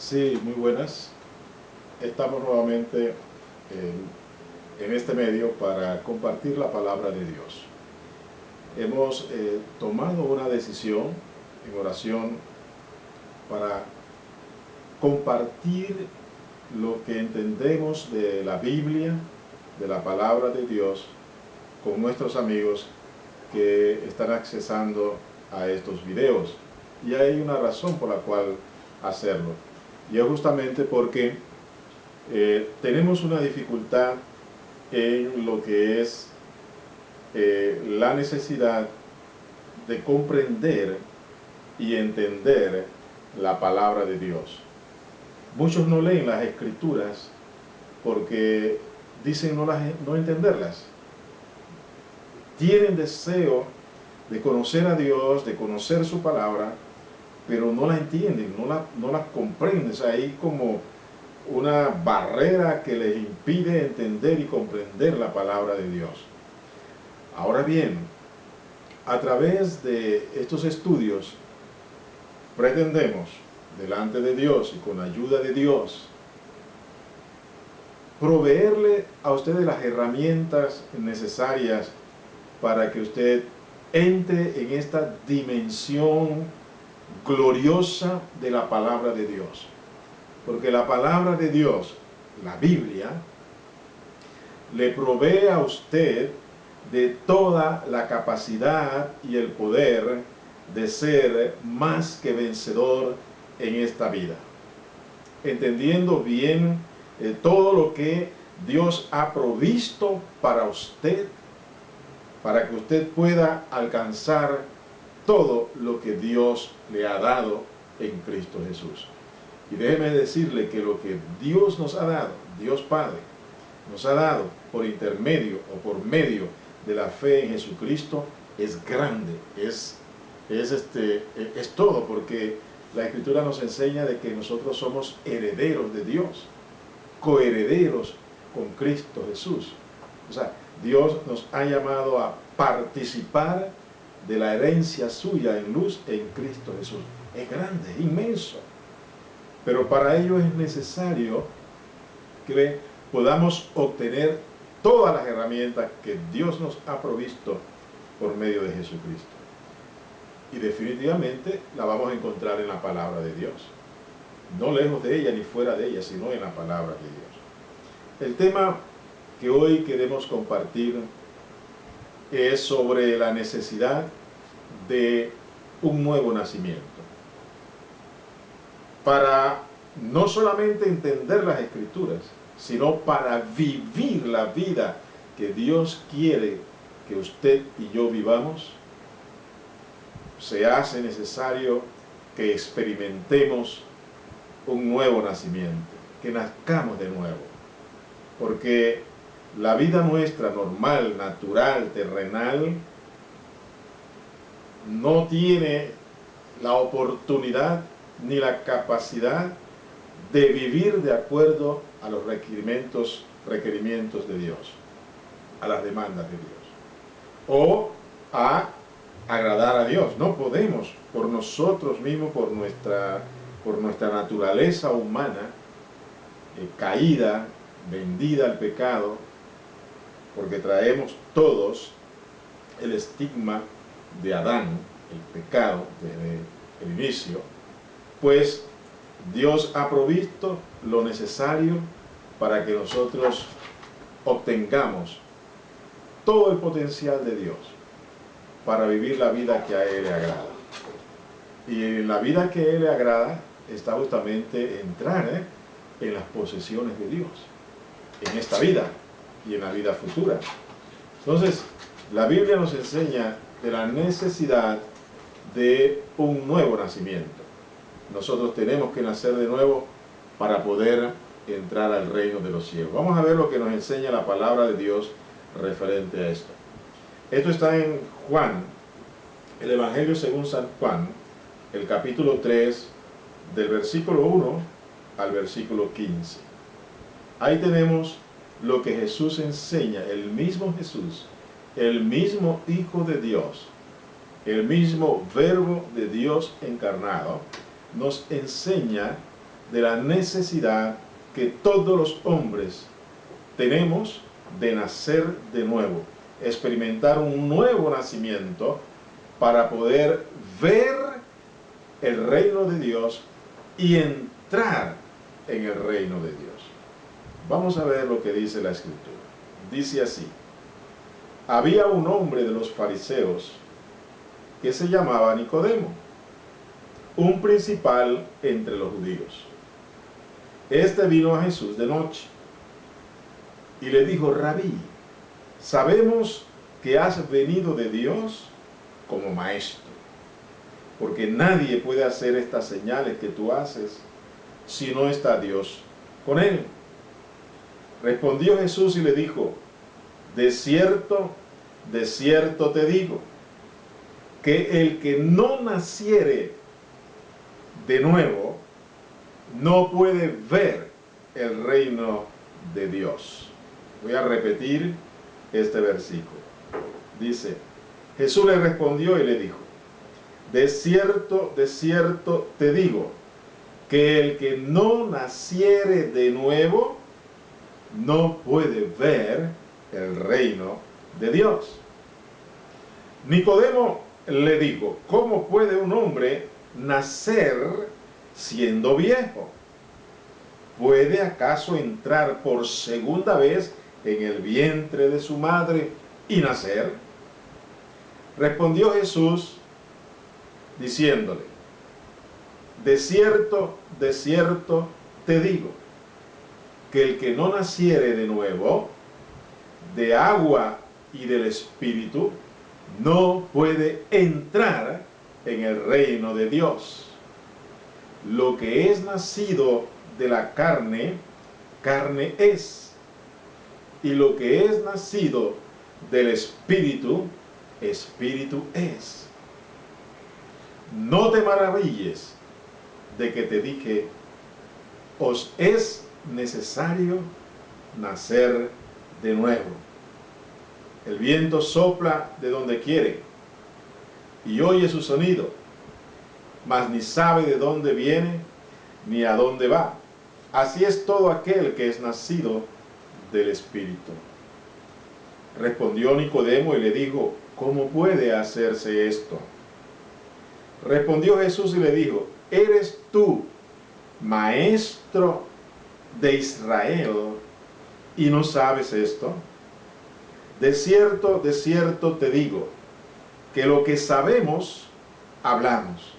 Sí, muy buenas. Estamos nuevamente en este medio para compartir la palabra de Dios. Hemos tomado una decisión en oración para compartir lo que entendemos de la Biblia, de la palabra de Dios, con nuestros amigos que están accesando a estos videos. Y hay una razón por la cual hacerlo. Y es justamente porque tenemos una dificultad en lo que es la necesidad de comprender y entender la palabra de Dios. Muchos no leen las escrituras porque dicen no entenderlas. Tienen deseo de conocer a Dios, de conocer su palabra, pero no la entienden, no la comprenden. O sea, hay como una barrera que les impide entender y comprender la palabra de Dios. Ahora bien, a través de estos estudios pretendemos, delante de Dios y con ayuda de Dios, proveerle a ustedes las herramientas necesarias para que usted entre en esta dimensión gloriosa de la palabra de Dios. Porque la palabra de Dios, la Biblia, le provee a usted de toda la capacidad y el poder de ser más que vencedor en esta vida. Entendiendo bien todo lo que Dios ha provisto para usted, para que usted pueda alcanzar todo lo que Dios le ha dado en Cristo Jesús. Y déjeme decirle que lo que Dios nos ha dado, Dios Padre, nos ha dado por intermedio o por medio de la fe en Jesucristo, es grande, es todo, porque la Escritura nos enseña de que nosotros somos herederos de Dios, coherederos con Cristo Jesús. O sea, Dios nos ha llamado a participar de la herencia suya en luz en Cristo Jesús. Es grande, es inmenso. Pero para ello es necesario que podamos obtener todas las herramientas que Dios nos ha provisto por medio de Jesucristo. Y definitivamente la vamos a encontrar en la palabra de Dios. No lejos de ella ni fuera de ella, sino en la palabra de Dios. El tema que hoy queremos compartir es sobre la necesidad de un nuevo nacimiento. Para no solamente entender las Escrituras, sino para vivir la vida que Dios quiere que usted y yo vivamos, se hace necesario que experimentemos un nuevo nacimiento, que nazcamos de nuevo. Porque la vida nuestra normal, natural, terrenal, no tiene la oportunidad ni la capacidad de vivir de acuerdo a los requerimientos de Dios, a las demandas de Dios, o a agradar a Dios. No podemos, por nosotros mismos, por nuestra naturaleza humana, caída, vendida al pecado, porque traemos todos el estigma de Adán, el pecado desde el inicio, pues Dios ha provisto lo necesario para que nosotros obtengamos todo el potencial de Dios para vivir la vida que a Él le agrada. Y en la vida que a Él le agrada está justamente entrar en las posesiones de Dios, en esta vida y en la vida futura. Entonces, la Biblia nos enseña de la necesidad de un nuevo nacimiento. Nosotros tenemos que nacer de nuevo para poder entrar al reino de los cielos. Vamos a ver lo que nos enseña la palabra de Dios referente a esto. Esto está en Juan, el Evangelio según San Juan, el capítulo 3, del versículo 1 al versículo 15. Ahí tenemos lo que Jesús enseña, el mismo Jesús, el mismo Hijo de Dios, el mismo Verbo de Dios encarnado, nos enseña de la necesidad que todos los hombres tenemos de nacer de nuevo, experimentar un nuevo nacimiento para poder ver el reino de Dios y entrar en el reino de Dios. Vamos a ver lo que dice la Escritura. Dice así: había un hombre de los fariseos que se llamaba Nicodemo, un principal entre los judíos. Este vino a Jesús de noche y le dijo: Rabí, sabemos que has venido de Dios como maestro, porque nadie puede hacer estas señales que tú haces si no está Dios con él. Respondió Jesús y le dijo: de cierto te digo, que el que no naciere de nuevo no puede ver el reino de Dios. Voy a repetir este versículo. Dice: Jesús le respondió y le dijo: de cierto te digo, que el que no naciere de nuevo no puede ver el reino de Dios. Nicodemo le dijo: ¿cómo puede un hombre nacer siendo viejo? ¿Puede acaso entrar por segunda vez en el vientre de su madre y nacer? Respondió Jesús diciéndole: de cierto te digo, que el que no naciere de nuevo, de agua y del Espíritu, no puede entrar en el reino de Dios. Lo que es nacido de la carne, carne es, y lo que es nacido del Espíritu, Espíritu es. No te maravilles de que te dije: os es necesario nacer de nuevo. El viento sopla de donde quiere y oye su sonido, mas ni sabe de dónde viene ni a dónde va. Así es todo aquel que es nacido del Espíritu. Respondió Nicodemo y le dijo: ¿cómo puede hacerse esto? Respondió Jesús y le dijo: ¿eres tú maestro de Israel y no sabes esto? De cierto te digo, que lo que sabemos, hablamos,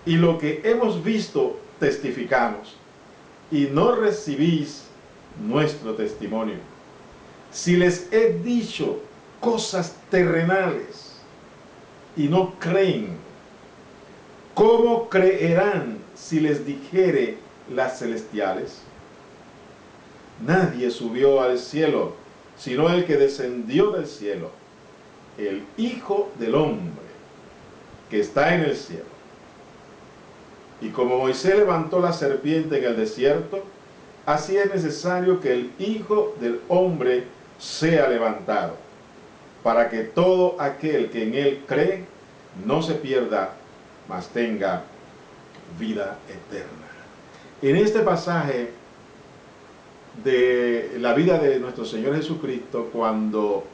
y lo que hemos visto, testificamos, y no recibís nuestro testimonio. Si les he dicho cosas terrenales y no creen, ¿cómo creerán si les dijere las celestiales? Nadie subió al cielo, sino el que descendió del cielo, el Hijo del Hombre, que está en el cielo. Y como Moisés levantó la serpiente en el desierto, así es necesario que el Hijo del Hombre sea levantado, para que todo aquel que en él cree no se pierda, mas tenga vida eterna. En este pasaje de la vida de nuestro Señor Jesucristo, cuando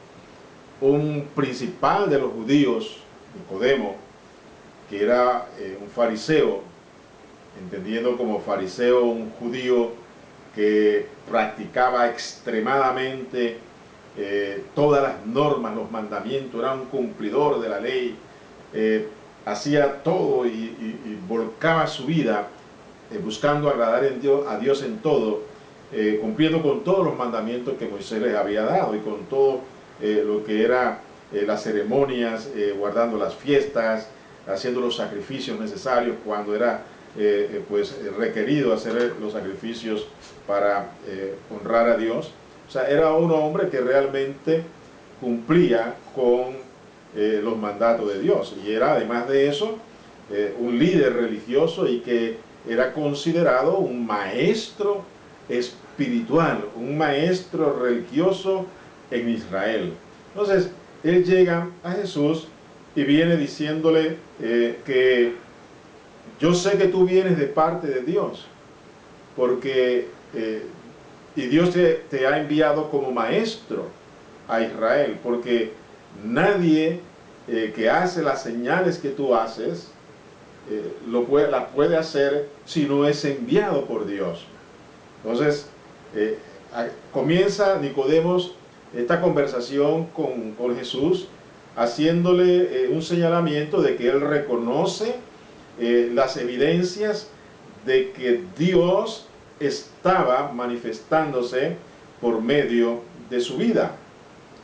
un principal de los judíos, Nicodemo, que era un fariseo, entendiendo como fariseo un judío que practicaba extremadamente todas las normas, los mandamientos, era un cumplidor de la ley, hacía todo y volcaba su vida buscando agradar a Dios en todo, cumpliendo con todos los mandamientos que Moisés les había dado y con todo lo que era las ceremonias, guardando las fiestas, haciendo los sacrificios necesarios cuando era requerido hacer los sacrificios para honrar a Dios. O sea, era un hombre que realmente cumplía con los mandatos de Dios, y era además de eso un líder religioso y que era considerado un maestro espiritual, un maestro religioso en Israel. Entonces, él llega a Jesús y viene diciéndole que yo sé que tú vienes de parte de Dios, porque y Dios te ha enviado como maestro a Israel, porque nadie que hace las señales que tú haces las puede hacer si no es enviado por Dios. Entonces comienza Nicodemo esta conversación con Jesús, haciéndole un señalamiento de que él reconoce las evidencias de que Dios estaba manifestándose por medio de su vida.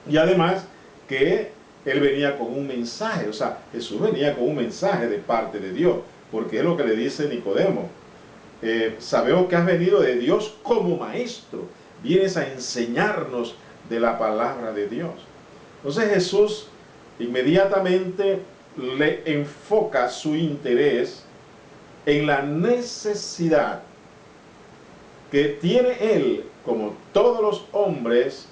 Y además que él venía con un mensaje, o sea, Jesús venía con un mensaje de parte de Dios, porque es lo que le dice Nicodemo. Sabemos que has venido de Dios como maestro, vienes a enseñarnos de la palabra de Dios. Entonces Jesús inmediatamente le enfoca su interés en la necesidad que tiene él, como todos los hombres,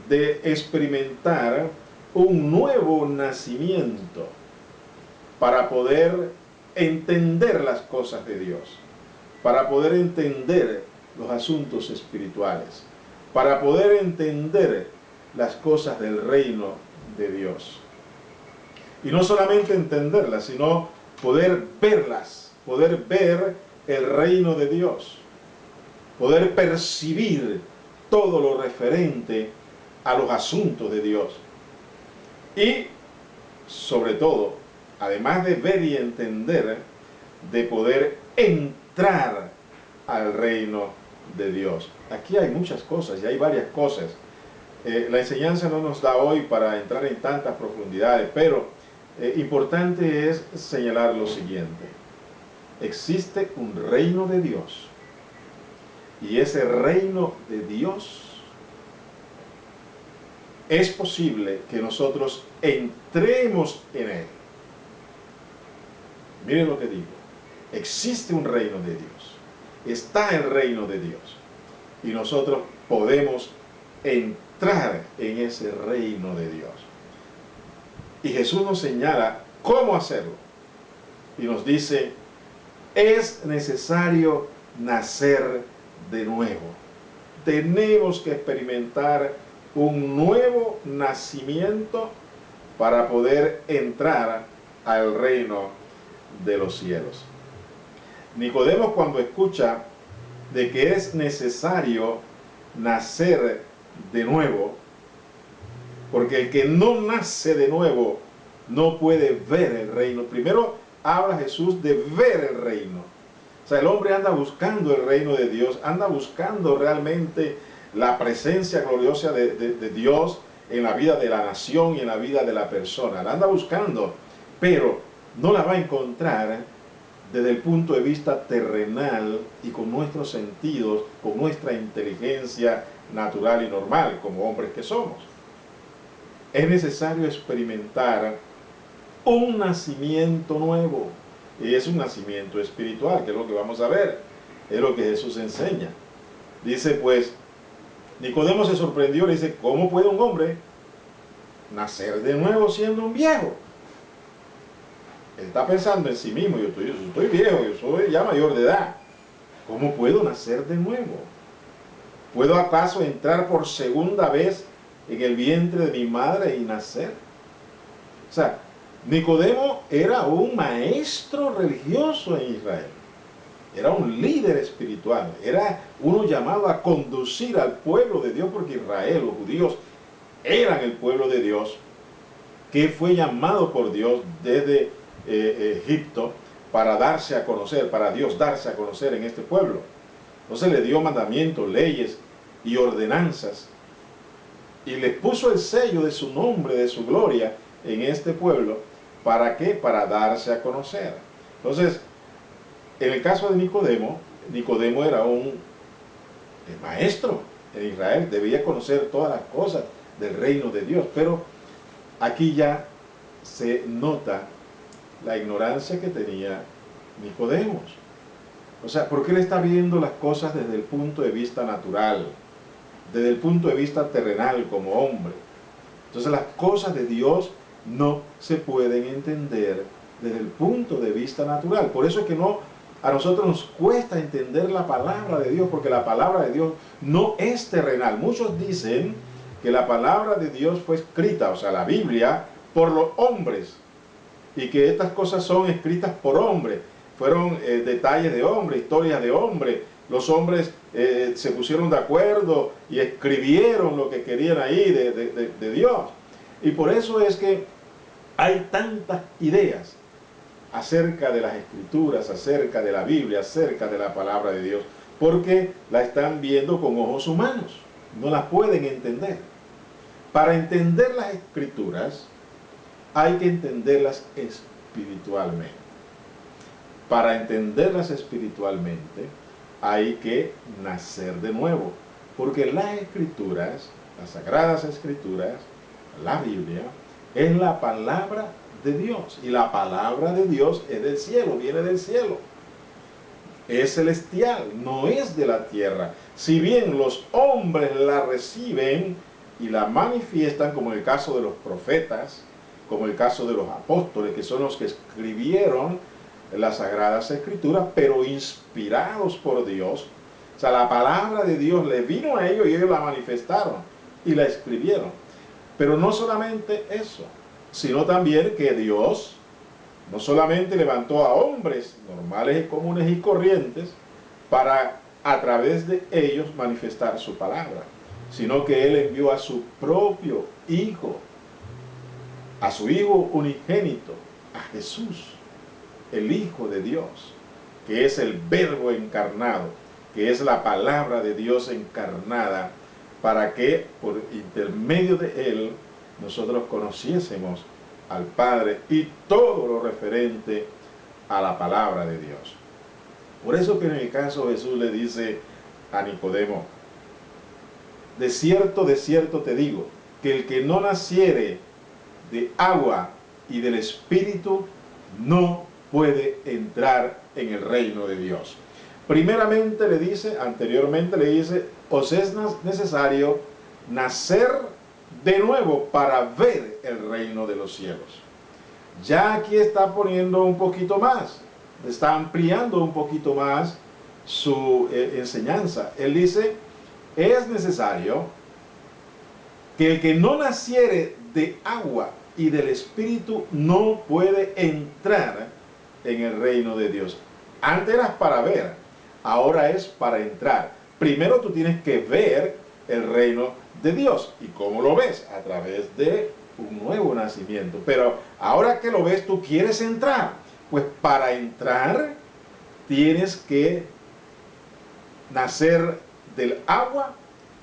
de experimentar un nuevo nacimiento para poder entender las cosas de Dios, para poder entender los asuntos espirituales, para poder entender las cosas del reino de Dios. Y no solamente entenderlas, sino poder verlas, poder ver el reino de Dios, poder percibir todo lo referente a los asuntos de Dios. Y, sobre todo, además de ver y entender, de poder entrar al reino de Dios. Aquí hay muchas cosas y hay varias cosas. La enseñanza no nos da hoy para entrar en tantas profundidades, pero importante es señalar lo siguiente. Existe un reino de Dios, y ese reino de Dios es posible que nosotros entremos en él. Miren lo que digo. Existe un reino de Dios. Está el reino de Dios. Y nosotros podemos entrar en ese reino de Dios. Y Jesús nos señala cómo hacerlo. Y nos dice, es necesario nacer de nuevo. Tenemos que experimentar un nuevo nacimiento para poder entrar al reino de los cielos. Nicodemo, cuando escucha de que es necesario nacer de nuevo, porque el que no nace de nuevo no puede ver el reino. Primero habla Jesús de ver el reino. O sea, el hombre anda buscando el reino de Dios, anda buscando realmente la presencia gloriosa de Dios en la vida de la nación y en la vida de la persona. La anda buscando, pero no la va a encontrar desde el punto de vista terrenal y con nuestros sentidos, con nuestra inteligencia natural y normal, como hombres que somos. Es necesario experimentar un nacimiento nuevo, y es un nacimiento espiritual, que es lo que vamos a ver, es lo que Jesús enseña. Dice pues, Nicodemo se sorprendió, le dice, ¿cómo puede un hombre nacer de nuevo siendo un viejo? Él está pensando en sí mismo, yo estoy viejo, yo soy ya mayor de edad. ¿Cómo puedo nacer de nuevo? ¿Puedo acaso entrar por segunda vez en el vientre de mi madre y nacer? O sea, Nicodemo era un maestro religioso en Israel. Era un líder espiritual. Era uno llamado a conducir al pueblo de Dios, porque Israel, los judíos, eran el pueblo de Dios, que fue llamado por Dios desde Egipto para darse a conocer, para Dios darse a conocer en este pueblo. Entonces le dio mandamientos, leyes y ordenanzas, y les puso el sello de su nombre, de su gloria en este pueblo. ¿Para qué? Para darse a conocer. Entonces, en el caso de Nicodemo, Nicodemo era un maestro en Israel, debía conocer todas las cosas del reino de Dios, pero aquí ya se nota la ignorancia que tenía Nicodemo. O sea, porque él está viendo las cosas desde el punto de vista natural, desde el punto de vista terrenal como hombre. Entonces las cosas de Dios no se pueden entender desde el punto de vista natural. Por eso es que no A nosotros nos cuesta entender la palabra de Dios porque la palabra de Dios no es terrenal. Muchos dicen que la palabra de Dios fue escrita, o sea, la Biblia, por los hombres y que estas cosas son escritas por hombres. Fueron detalles de hombres, historias de hombres. Los hombres se pusieron de acuerdo y escribieron lo que querían ahí de Dios. Y por eso es que hay tantas ideas acerca de las Escrituras, acerca de la Biblia, acerca de la palabra de Dios, porque la están viendo con ojos humanos, no la pueden entender. Para entender las Escrituras hay que entenderlas espiritualmente. Para entenderlas espiritualmente hay que nacer de nuevo, porque las Escrituras, las Sagradas Escrituras, la Biblia, es la palabra de Dios, y la palabra de Dios es del cielo, viene del cielo, es celestial, no es de la tierra. Si bien los hombres la reciben y la manifiestan, como en el caso de los profetas, como el caso de los apóstoles, que son los que escribieron las Sagradas Escrituras, pero inspirados por Dios. O sea, la palabra de Dios le vino a ellos y ellos la manifestaron y la escribieron. Pero no solamente eso, sino también que Dios no solamente levantó a hombres normales, comunes y corrientes para a través de ellos manifestar su palabra, sino que Él envió a su propio Hijo, a su Hijo unigénito, a Jesús, el Hijo de Dios, que es el Verbo encarnado, que es la palabra de Dios encarnada, para que por intermedio de Él nosotros conociésemos al Padre y todo lo referente a la palabra de Dios. Por eso que en el caso Jesús le dice a Nicodemo: de cierto te digo, que el que no naciere de agua y del Espíritu no puede entrar en el reino de Dios. Primeramente le dice, anteriormente le dice, os es necesario nacer de nuevo para ver el reino de los cielos. Ya aquí está poniendo un poquito más, está ampliando un poquito más su enseñanza. Él dice, es necesario que el que no naciere de agua y del Espíritu no puede entrar en el reino de Dios. Antes eras para ver, ahora es para entrar. Primero tú tienes que ver el reino de Dios. ¿Y cómo lo ves? A través de un nuevo nacimiento. Pero ahora que lo ves, tú quieres entrar. Pues para entrar tienes que nacer del agua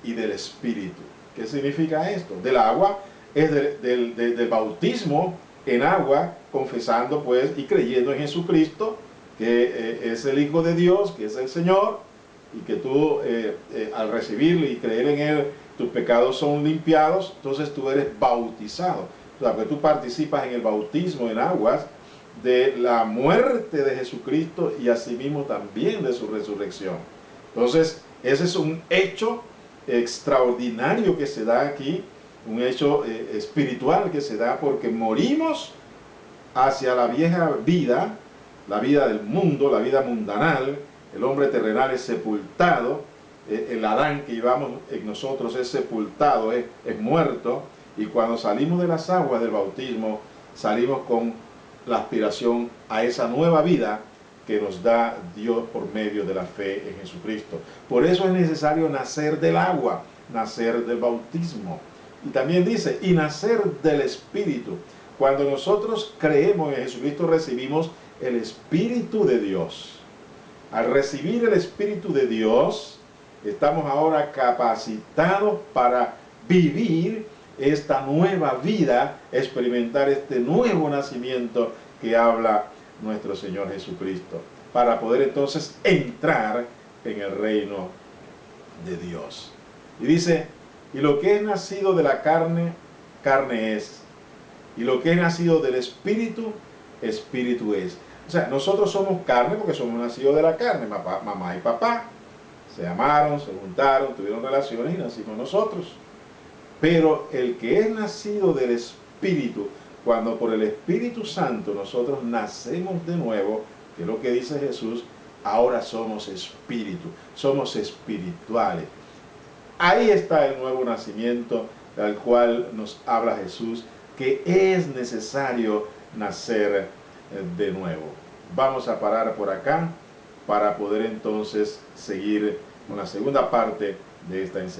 y del Espíritu. ¿Qué significa esto? Del agua es del bautismo en agua, confesando pues y creyendo en Jesucristo, que es el Hijo de Dios, que es el Señor, y que tú al recibirlo y creer en Él, tus pecados son limpiados, entonces tú eres bautizado. O sea, que tú participas en el bautismo en aguas de la muerte de Jesucristo y asimismo también de su resurrección. Entonces, ese es un hecho extraordinario que se da aquí, un hecho espiritual que se da porque morimos hacia la vieja vida, la vida del mundo, la vida mundanal. El hombre terrenal es sepultado, el Adán que llevamos en nosotros es sepultado, es muerto, y cuando salimos de las aguas del bautismo, salimos con la aspiración a esa nueva vida que nos da Dios por medio de la fe en Jesucristo. Por eso es necesario nacer del agua, nacer del bautismo. Y también dice, y nacer del Espíritu. Cuando nosotros creemos en Jesucristo, recibimos el Espíritu de Dios. Al recibir el Espíritu de Dios, estamos ahora capacitados para vivir esta nueva vida, experimentar este nuevo nacimiento que habla nuestro Señor Jesucristo, para poder entonces entrar en el reino de Dios. Y dice, y lo que es nacido de la carne, carne es, y lo que es nacido del Espíritu, Espíritu es. O sea, nosotros somos carne porque somos nacidos de la carne. Mamá y papá se amaron, se juntaron, tuvieron relaciones y nacimos nosotros. Pero el que es nacido del Espíritu, cuando por el Espíritu Santo nosotros nacemos de nuevo, que es lo que dice Jesús, ahora somos espíritu, somos espirituales. Ahí está el nuevo nacimiento del cual nos habla Jesús, que es necesario nacer de nuevo. Vamos a parar por acá para poder entonces seguir con la segunda parte de esta enseñanza.